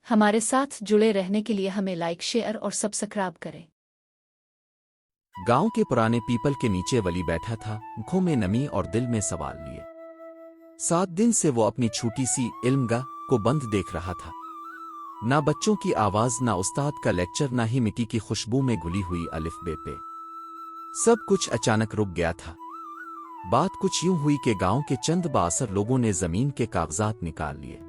हमारे साथ जुड़े रहने के लिए हमें लाइक शेयर और सब्सक्राइब करें। गांव के पुराने पीपल के नीचे वली बैठा था, आंखों में नमी और दिल में सवाल लिए। 7 दिन से वो अपनी छोटी सी इल्मगाह को बंद देख रहा था। ना बच्चों की आवाज, ना उस्ताद का लेक्चर, ना ही मिट्टी की खुशबू में घुली हुई अलिफ बे पे। सब कुछ अचानक रुक गया था। बात कुछ यूं हुई कि गांव के चंद बाअसर लोगों ने जमीन के कागजात निकाल लिए।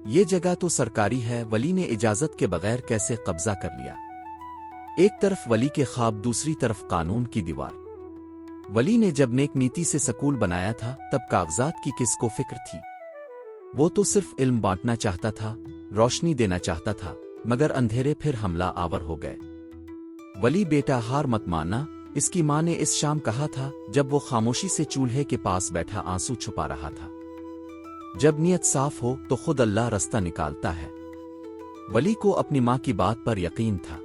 ये जगह तो सरकारी है, वली ने इजाजत के बगैर कैसे कब्जा कर लिया? एक तरफ वली के ख्वाब, दूसरी तरफ कानून की दीवार। वली ने जब नेक नीति से स्कूल बनाया था तब कागजात की किसको फिक्र थी? वो तो सिर्फ इल्म बांटना चाहता था, रोशनी देना चाहता था, मगर अंधेरे फिर हमला आवर हो गए। वली बेटा, हार मत मानना, इसकी मां ने इस शाम कहा था जब वो खामोशी से चूल्हे के पास बैठा आंसू छुपा रहा था। जब नीयत साफ हो तो खुद अल्लाह रास्ता निकालता है। वली को अपनी मां की बात पर यकीन था,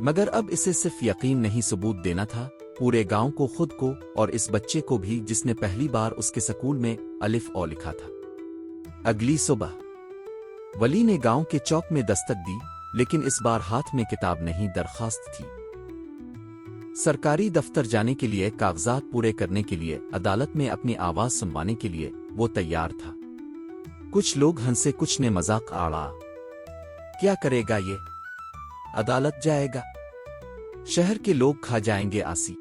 मगर अब इसे सिर्फ यकीन नहीं, सबूत देना था, पूरे गांव को, खुद को और इस बच्चे को भी जिसने पहली बार उसके स्कूल में अलिफ ओ लिखा था। अगली सुबह वली ने गांव के चौक में दस्तक दी, लेकिन इस बार हाथ में किताब नहीं, दरखास्त थी। सरकारी दफ्तर जाने के लिए, कागजात पूरे करने के लिए, अदालत में अपनी आवाज सुनवाने के लिए वो तैयार था। कुछ लोग हंसे, कुछ ने मजाक आड़ा। क्या करेगा ये? अदालत जाएगा, शहर के लोग खा जाएंगे आसी।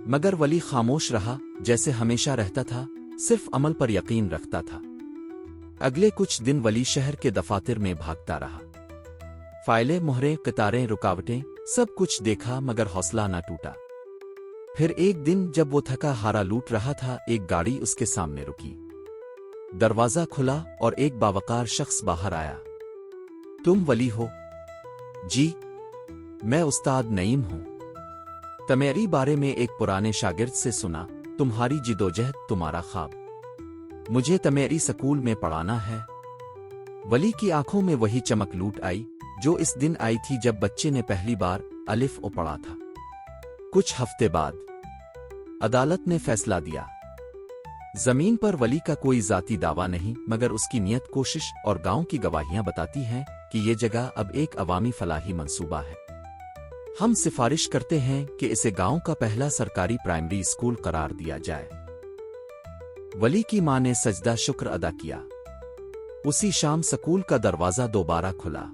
मगर वली खामोश रहा, जैसे हमेशा रहता था, सिर्फ अमल पर यकीन रखता था। अगले कुछ दिन वली शहर के दफातर में भागता रहा। फाइलें, मोहरें, कतारें, रुकावटें, सब कुछ देखा, मगर हौसला ना टूटा। फिर एक दिन जब वो थका हारा लूट रहा था, एक गाड़ी उसके सामने रुकी। दरवाजा खुला और एक बावकार शख्स बाहर आया। तुम वली हो? जी, मैं उस्ताद नईम हूं। तुम्हारी बारे में एक पुराने शागिर्द से सुना, तुम्हारी जिदोजहद, तुम्हारा ख्वाब, मुझे तुम्हारी स्कूल में पढ़ाना है। वली की आंखों में वही चमक लूट आई जो इस दिन आई थी जब बच्चे ने पहली बार अलिफ ओ पढ़ा था। कुछ हफ्ते बाद अदालत ने फैसला दिया। जमीन पर वली का कोई जाती दावा नहीं, मगर उसकी नियत, कोशिश और गांव की गवाहियां बताती हैं कि ये जगह अब एक अवामी फलाही मंसूबा है। हम सिफारिश करते हैं कि इसे गांव का पहला सरकारी प्राइमरी स्कूल करार दिया जाए। वली की मां ने सजदा शुक्र अदा किया। उसी शाम स्कूल का दरवाजा दोबारा खुला।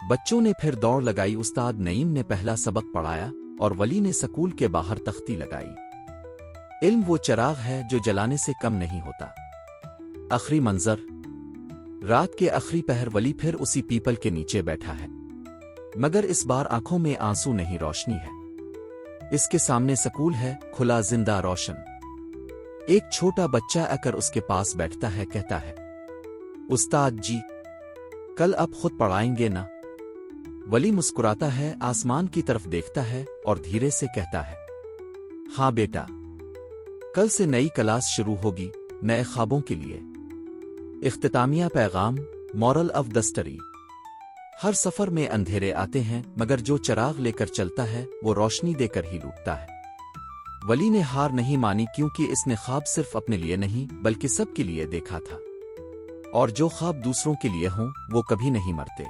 बच्चों ने फिर दौड़ लगाई। उस्ताद नईम ने पहला सबक पढ़ाया और वली ने स्कूल के बाहर तख्ती लगाई। इल्म वो चिराग है जो जलाने से कम नहीं होता। आखिरी मंजर, रात के आखिरी पहर, वली फिर उसी पीपल के नीचे बैठा है, मगर इस बार आंखों में आंसू नहीं, रोशनी है। इसके सामने स्कूल है, खुला, जिंदा, रोशन। एक छोटा बच्चा आकर उसके पास बैठता है, कहता है, उस्ताद जी, कल अब खुद पढ़ाएंगे ना? वली मुस्कुराता है, आसमान की तरफ देखता है और धीरे से कहता है, हाँ बेटा, कल से नई क्लास शुरू होगी, नए ख्वाबों के लिए। इख्तितामिया पैगाम, मॉरल ऑफ द स्टोरी। हर सफर में अंधेरे आते हैं, मगर जो चिराग लेकर चलता है वो रोशनी देकर ही लूटता है। वली ने हार नहीं मानी, क्योंकि इसने ख्वाब सिर्फ अपने लिए नहीं बल्कि सबके लिए देखा था। और जो ख्वाब दूसरों के लिए हों वो कभी नहीं मरते।